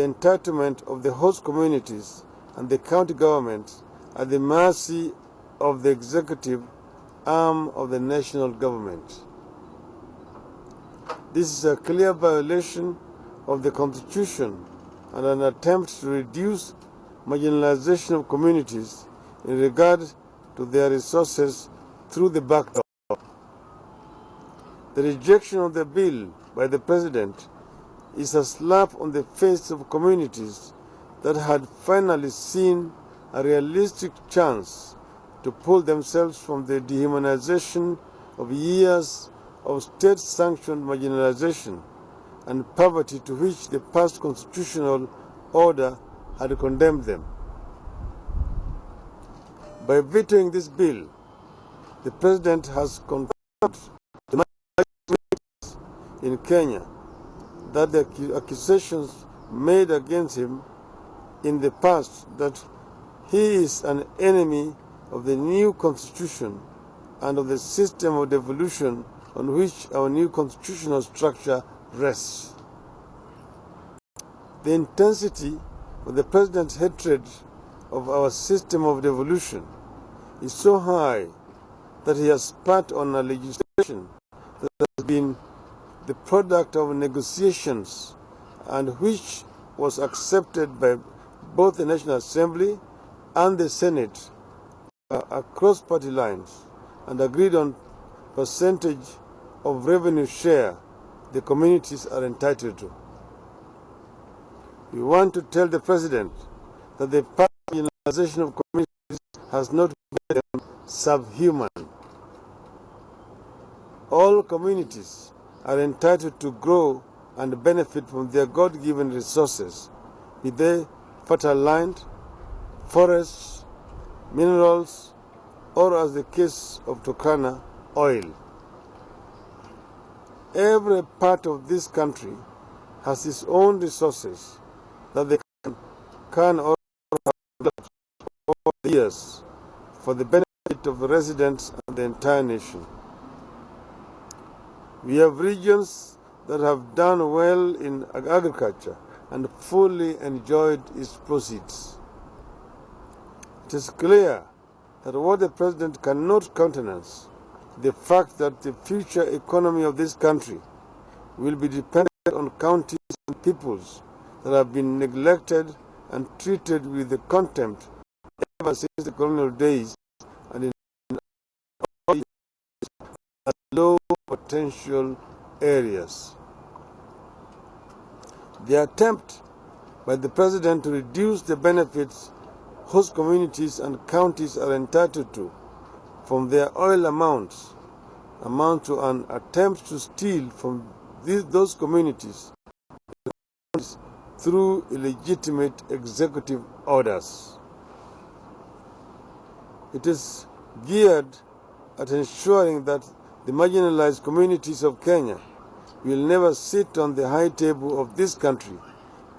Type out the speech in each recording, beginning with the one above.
entitlement of the host communities and the county government at the mercy of the executive arm of the national government. This is a clear violation of the Constitution and an attempt to reduce marginalization of communities in regard to their resources through the back door. The rejection of the bill by the President is a slap on the face of communities that had finally seen a realistic chance to pull themselves from the dehumanization of years of state-sanctioned marginalization and poverty to which the past constitutional order had condemned them. By vetoing this bill, the President has confirmed the communities in Kenya that the accusations made against him in the past that he is an enemy of the new constitution and of the system of devolution on which our new constitutional structure rests. The intensity of the President's hatred of our system of devolution is so high that he has spat on a legislation that has been the product of negotiations and which was accepted by both the National Assembly and the Senate across party lines and agreed on percentage of revenue share the communities are entitled to. We want to tell the President that the marginalization of communities has not made them subhuman. All communities are entitled to grow and benefit from their God-given resources, be they fertile land, forests, minerals, or, as the case of Turkana, oil. Every part of this country has its own resources that they can or have developed over the years for the benefit of the residents and the entire nation. We have regions that have done well in agriculture and fully enjoyed its proceeds. It is clear that what the President cannot countenance, the fact that the future economy of this country will be dependent on counties and peoples that have been neglected and treated with the contempt ever since the colonial days and in low potential areas. The attempt by the President to reduce the benefits host communities and counties are entitled to from their oil amount to an attempt to steal from those communities through illegitimate executive orders. It is geared at ensuring that the marginalized communities of Kenya will never sit on the high table of this country,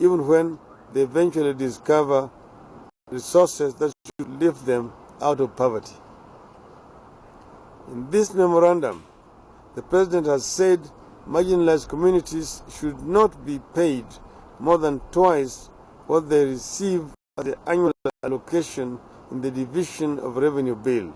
even when they eventually discover resources that should lift them out of poverty. In this memorandum, the President has said marginalized communities should not be paid more than twice what they receive at the annual allocation in the Division of Revenue Bill.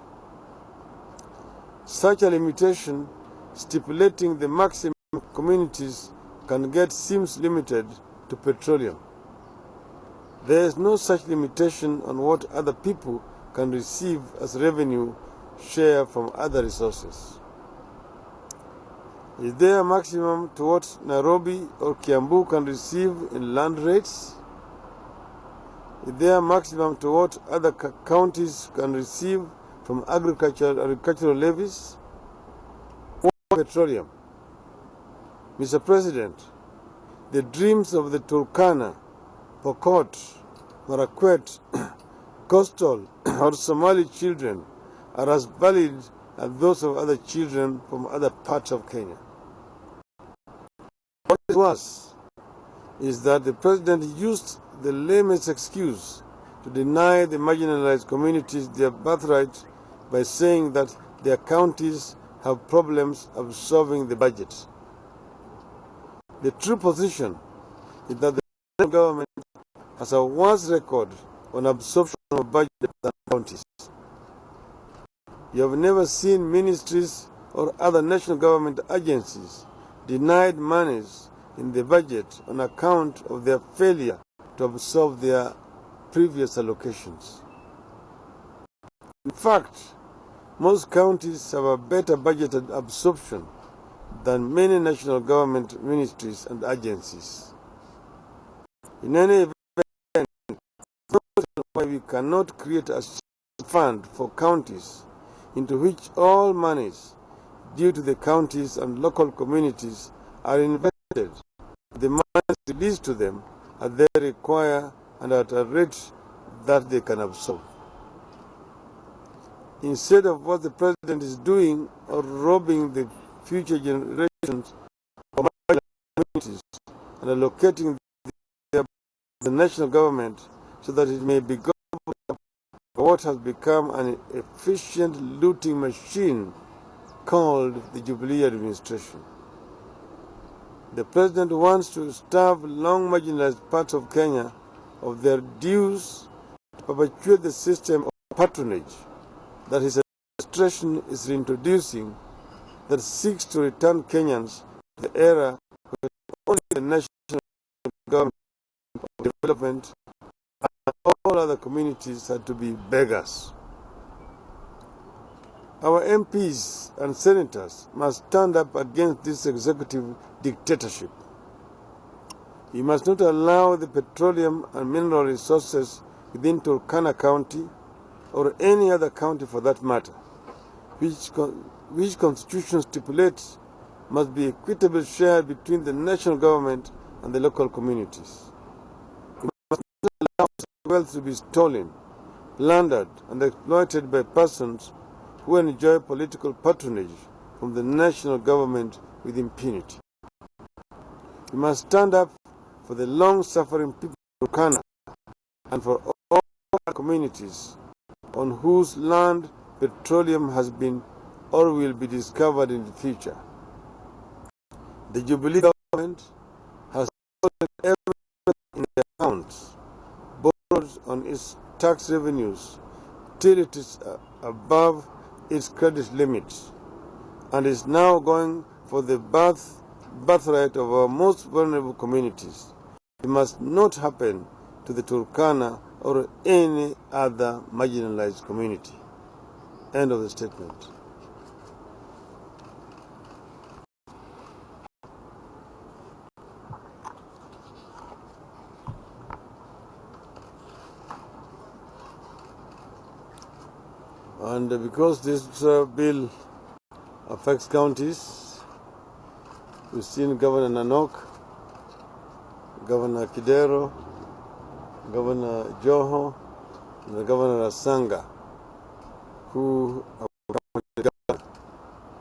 Such a limitation stipulating the maximum communities can get seems limited to petroleum. There is no such limitation on what other people can receive as revenue share from other resources. Is there a maximum to what Nairobi or Kiambu can receive in land rates? Is there a maximum to what other counties can receive from agricultural levies? Or petroleum? Mr. President, the dreams of the Turkana, Pokot, Marakwet, Coastal or Somali children are as valid as those of other children from other parts of Kenya. What is worse is that the President used the lamest excuse to deny the marginalized communities their birthright by saying that their counties have problems absorbing the budget. The true position is that the government has a worse record on absorption of budget than counties. You have never seen ministries or other national government agencies denied monies in the budget on account of their failure to absorb their previous allocations. In fact, most counties have a better budgeted absorption than many national government ministries and agencies. In any event, why we cannot create a fund for counties into which all monies due to the counties and local communities are invested. The monies released to them as they require and at a rate that they can absorb. Instead of what the president is doing or robbing the future generations of communities and allocating the national government so that it may become what has become an efficient looting machine called the Jubilee administration. The president wants to starve long marginalized parts of Kenya of their dues to perpetuate the system of patronage that his administration is reintroducing that seeks to return Kenyans to the era where only the national government of development and all other communities had to be beggars. Our MPs and senators must stand up against this executive dictatorship. We must not allow the petroleum and mineral resources within Turkana County or any other county for that matter, which Constitution stipulates must be equitably shared between the national government and the local communities. We must not allow wealth to be stolen, plundered, and exploited by persons who enjoy political patronage from the national government with impunity. We must stand up for the long-suffering people of Turkana and for all communities on whose land petroleum has been or will be discovered in the future. The Jubilee government has stolen everything in their accounts, borrowed on its tax revenues till it is above its credit limits, and is now going for the birthright of our most vulnerable communities. It must not happen to the Turkana or any other marginalized community. End of the statement. And because this bill affects counties, we've seen Governor Nanok, Governor Kidero, Governor Joho, and the Governor Asanga, who are the governor.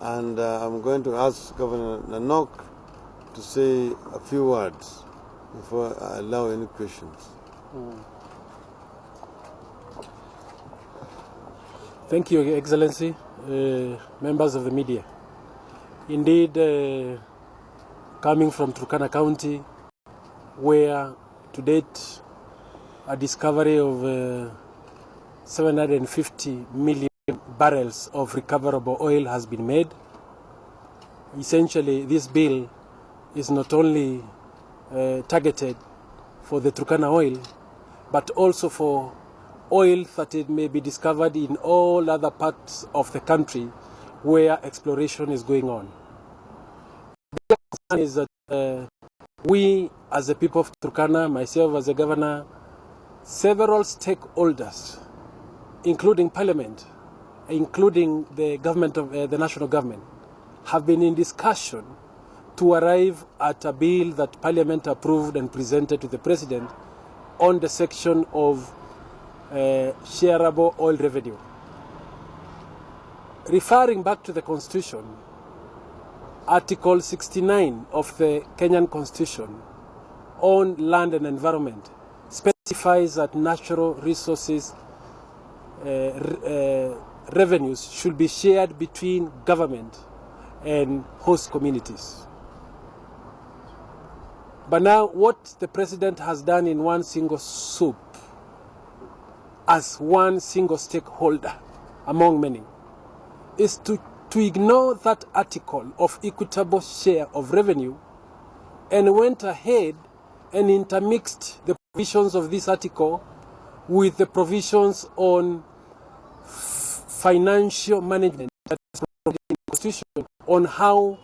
And I'm going to ask Governor Nanok to say a few words before I allow any questions. Thank you, Your Excellency, members of the media. Indeed, coming from Turkana County, where to date a discovery of 750 million barrels of recoverable oil has been made. Essentially, this bill is not only targeted for the Turkana oil, but also for oil that it may be discovered in all other parts of the country where exploration is going on. The concern is that we, as the people of Turkana, myself as a governor, several stakeholders, including Parliament, including the government of the national government, have been in discussion to arrive at a bill that Parliament approved and presented to the President on the section of shareable oil revenue. Referring back to the Constitution, Article 69 of the Kenyan Constitution on land and environment specifies that natural resources revenues should be shared between government and host communities. But now what the president has done in one single swoop, as one single stakeholder among many, is to ignore that article of equitable share of revenue and went ahead and intermixed the provisions of this article with the provisions on financial management that is in the Constitution on how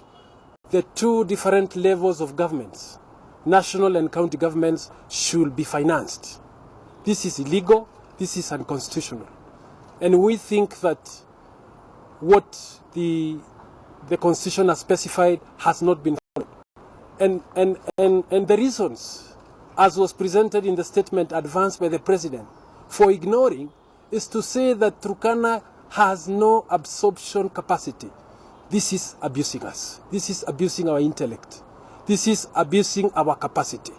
the two different levels of governments, national and county governments, should be financed. This is illegal, this is unconstitutional. And we think that what the Constitution has specified has not been followed. And the reasons, as was presented in the statement advanced by the President, for ignoring is to say that Turkana has no absorption capacity. This is abusing us. This is abusing our intellect. This is abusing our capacity.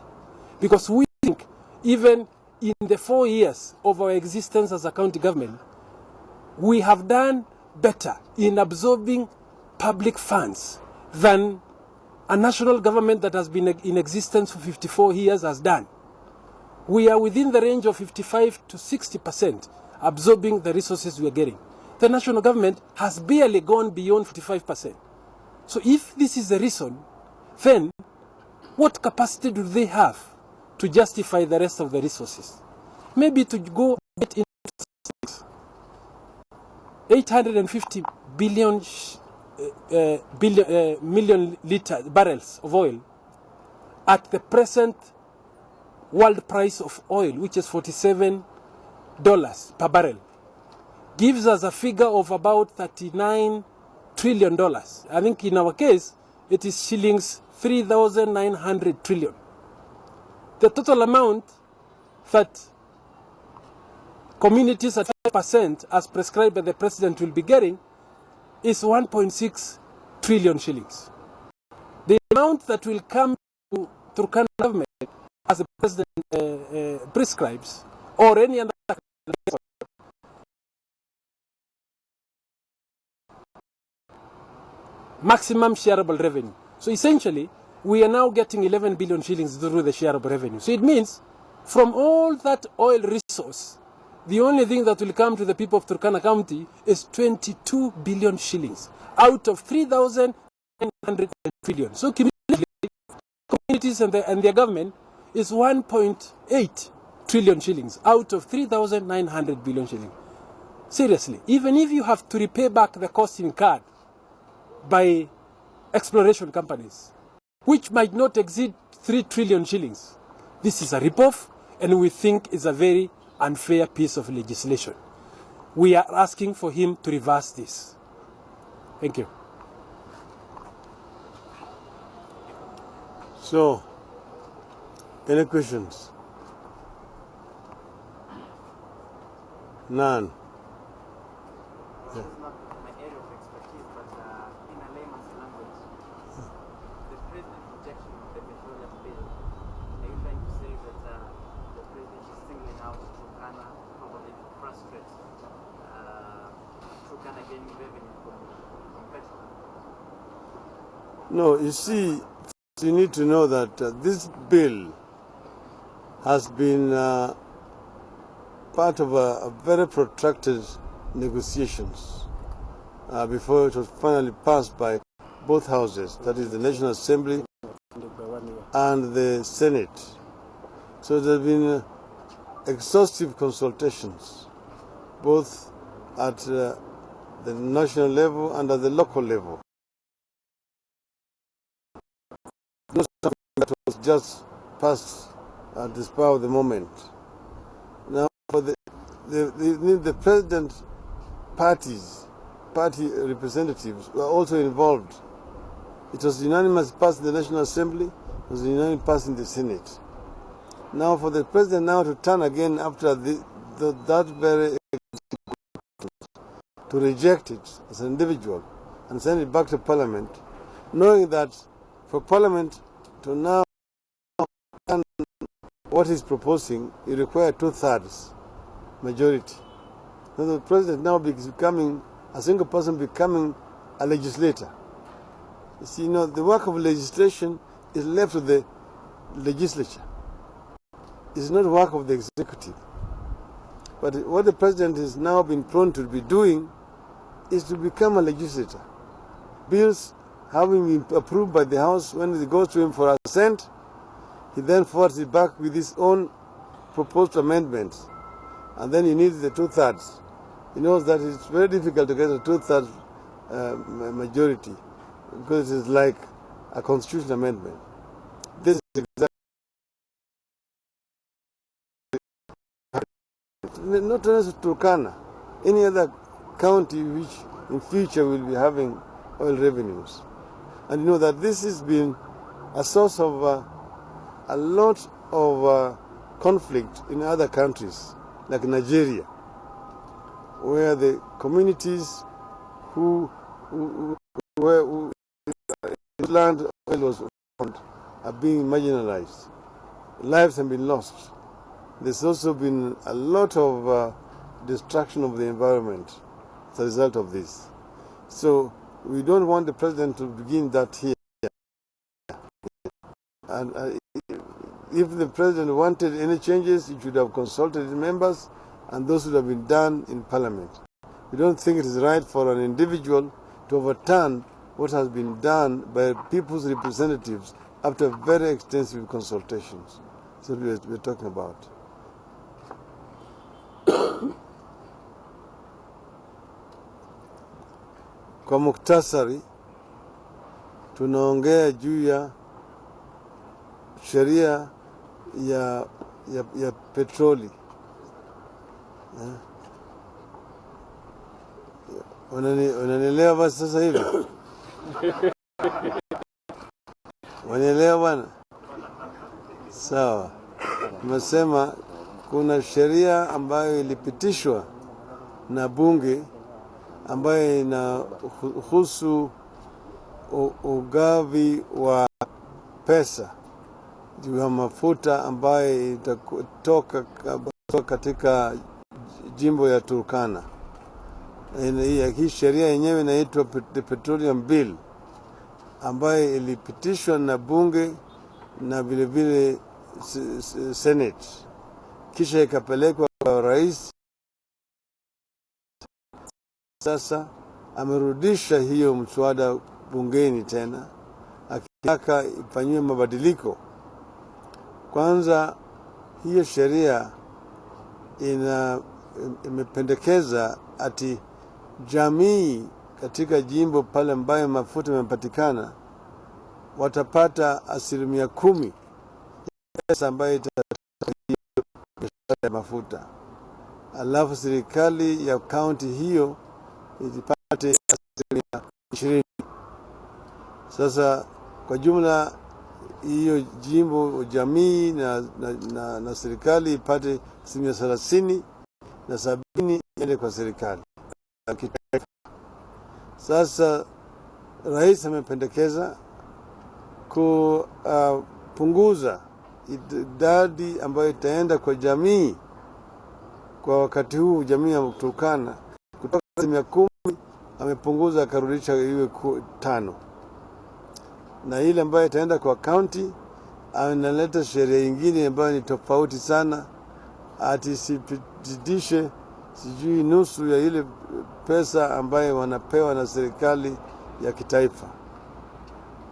Because we think even in the 4 years of our existence as a county government, we have done better in absorbing public funds than a national government that has been in existence for 54 years has done. We are within the range of 55 to 60% absorbing the resources we are getting. The national government has barely gone beyond 45%. So if this is the reason, then what capacity do they have to justify the rest of the resources? Maybe to go get in 850 million barrels of oil at the present world price of oil, which is $47 per barrel, gives us a figure of about $39 trillion. I think in our case, it is shillings 3,900 trillion. The total amount that communities at 5% as prescribed by the President will be getting is 1.6 trillion shillings. The amount that will come to Turkana government as the President prescribes, or any other maximum shareable revenue. So essentially, we are now getting 11 billion shillings through the shareable revenue. So it means from all that oil resource, the only thing that will come to the people of Turkana County is 22 billion shillings out of 3,900 trillion. So communities and their government is 1.8 trillion shillings out of 3,900 billion shillings. Seriously, even if you have to repay back the cost incurred by exploration companies, which might not exceed 3 trillion shillings, this is a ripoff, and we think it's a very unfair piece of legislation. We are asking for him to reverse this. Thank you. So, any questions? None. This is not my area of expertise, but in a layman's language, the president's rejection of the petroleum bill, are you trying to say that the president is singling out Turkana probably to frustrate Turkana gaining revenue from petrol? No, you see, you need to know that this bill has been part of a very protracted negotiations before it was finally passed by both houses, that is the National Assembly and the Senate. So there have been exhaustive consultations, both at the national level and at the local level. Not something that was just passed at the spur of the moment. Now, for the president party representatives were also involved. It was unanimous passed in the National Assembly, it was unanimous passed in the Senate. Now for the president now to turn again after that very to reject it as an individual and send it back to Parliament, knowing that for Parliament to now done what he's proposing, it requires 2/3 majority. Now the president now is becoming a single person, becoming a legislator. You see, the work of legislation is left to the legislature. It's not work of the executive. But what the president has now been prone to be doing is to become a legislator. Bills having been approved by the House, when it goes to him for assent, he then forwards it back with his own proposed amendments. And then he needs the 2/3. He knows that it's very difficult to get a 2/3 majority because it is like a constitutional amendment. This is exactly not only Turkana, any other county which in future will be having oil revenues. And you know that this has been a source of a lot of conflict in other countries, like Nigeria, where the communities who land oil was found are being marginalized. Lives have been lost. There's also been a lot of destruction of the environment as a result of this. So we don't want the president to begin that here. And if the president wanted any changes, he should have consulted his members, and those would have been done in parliament. We don't think it is right for an individual to overturn what has been done by people's representatives after very extensive consultations. That's what we're talking about. Kwa muktasari, tunaongea juu ya sheria ya petroli. Unanielewa basi sasa hivi? Unanielewa bwana? Sawa. Tumesema kuna sheria ambayo ilipitishwa na bunge ambayo inahusu ugavi wa pesa juu ya mafuta ambayo itatoka katika jimbo ya Turkana. Hii sheria yenyewe inaitwa the Petroleum Bill, ambayo ilipitishwa na bunge na vile vile Senate, kisha ikapelekwa kwa rais. Sasa amerudisha hiyo mswada bungeni tena, akitaka ifanyiwe mabadiliko. Kwanza, hiyo sheria imependekeza ati jamii katika jimbo pale ambayo mafuta yamepatikana watapata 10% pesa ambayo itatoka ya mafuta, alafu serikali ya kaunti hiyo ipate 20%. Sasa kwa jumla hiyo jimbo jamii na serikali ipate 30% na 70% iende kwa serikali. Sasa rais amependekeza kupunguza idadi ambayo itaenda kwa jamii kwa wakati huu. Jamii ya Turkana kutoka 10% amepunguza akarudisha iwe 5%, na ile ambayo itaenda kwa county analeta sheria nyingine ambayo ni tofauti sana, ati sipitishwe sijui nusu ya ile pesa ambayo wanapewa na serikali ya kitaifa.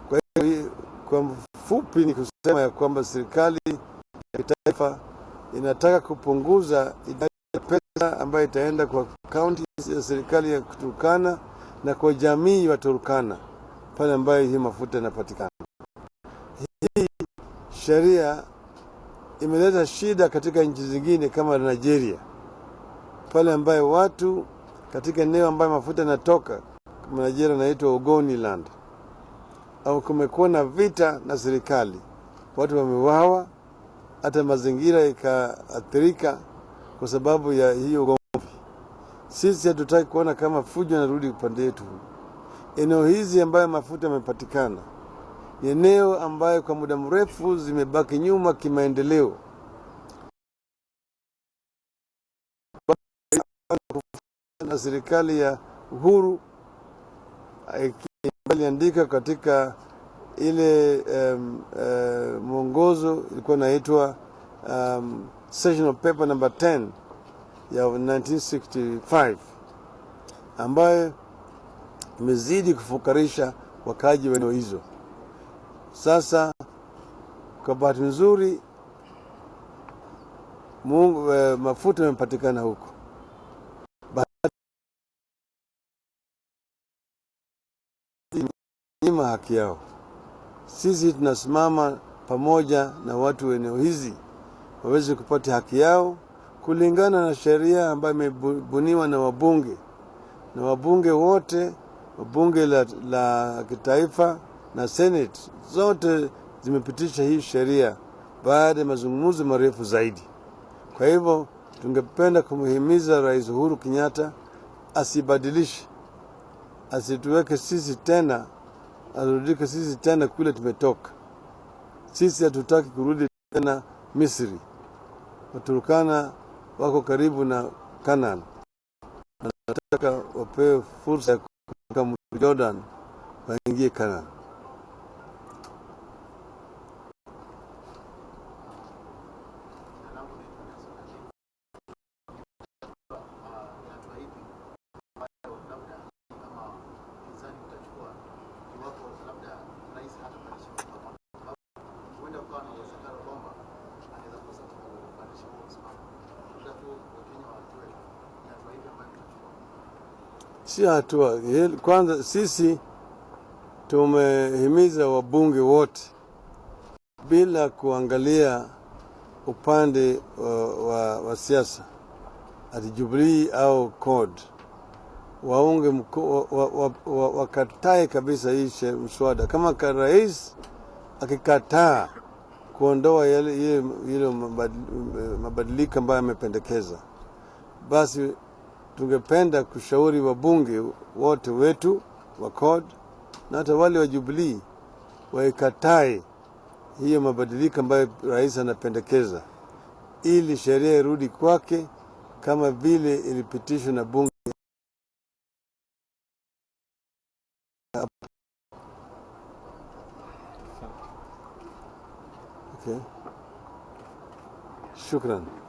Kwa hiyo kwa mfupi ni kusema ya kwamba serikali ya kitaifa inataka kupunguza idadi ya pesa ambayo itaenda kwa county ya serikali ya Turkana na kwa jamii ya Turkana pale ambayo hii mafuta yanapatikana. Hii sheria imeleta shida katika nchi zingine kama Nigeria, pale ambayo watu katika eneo ambayo mafuta yanatoka, kama Nigeria inaitwa Ogoniland, au kumekuwa na vita na serikali, watu wameuawa, hata mazingira ikaathirika kwa sababu ya hiyo ugomvi. Sisi hatutaki kuona kama fujo narudi upande wetu. Eneo hizi ambayo mafuta yamepatikana ni eneo ambayo kwa muda mrefu zimebaki nyuma kimaendeleo. Na serikali ya Uhuru iliandika katika ile mwongozo ilikuwa inaitwa Sessional Paper number 10 ya 1965 ambayo imezidi kufukarisha wakaji wa eneo hizo. Sasa kwa bahati nzuri mafuta yamepatikana huko. Nyima haki yao. Sisi tunasimama pamoja na watu wa eneo hizi waweze kupata haki yao kulingana na sheria ambayo imebuniwa na wabunge wote, wabunge la kitaifa na Senate zote zimepitisha hii sheria baada ya mazungumzo marefu zaidi. Kwa hivyo tungependa kumhimiza Rais Uhuru Kenyatta asibadilishe, asituweke sisi tena, arudike sisi tena kule tumetoka. Sisi hatutaki kurudi tena Misri. Waturkana wako karibu na Canaan. Nataka wapewe fursa ya kutoka mto Jordan waingie Canaan. Si hatua. Kwanza sisi tumehimiza wabunge wote bila kuangalia upande wa siasa, ati Jubilee au CORD, waunge wakatae kabisa hii mswada. Kama rais akikataa kuondoa ile mabadiliko ambayo amependekeza, basi tungependa kushauri wabunge wote wetu wa CORD na hata wale wa Jubilee waikatae hiyo mabadiliko ambayo rais anapendekeza, ili sheria irudi kwake kama vile ilipitishwa na bunge. Okay. Shukran.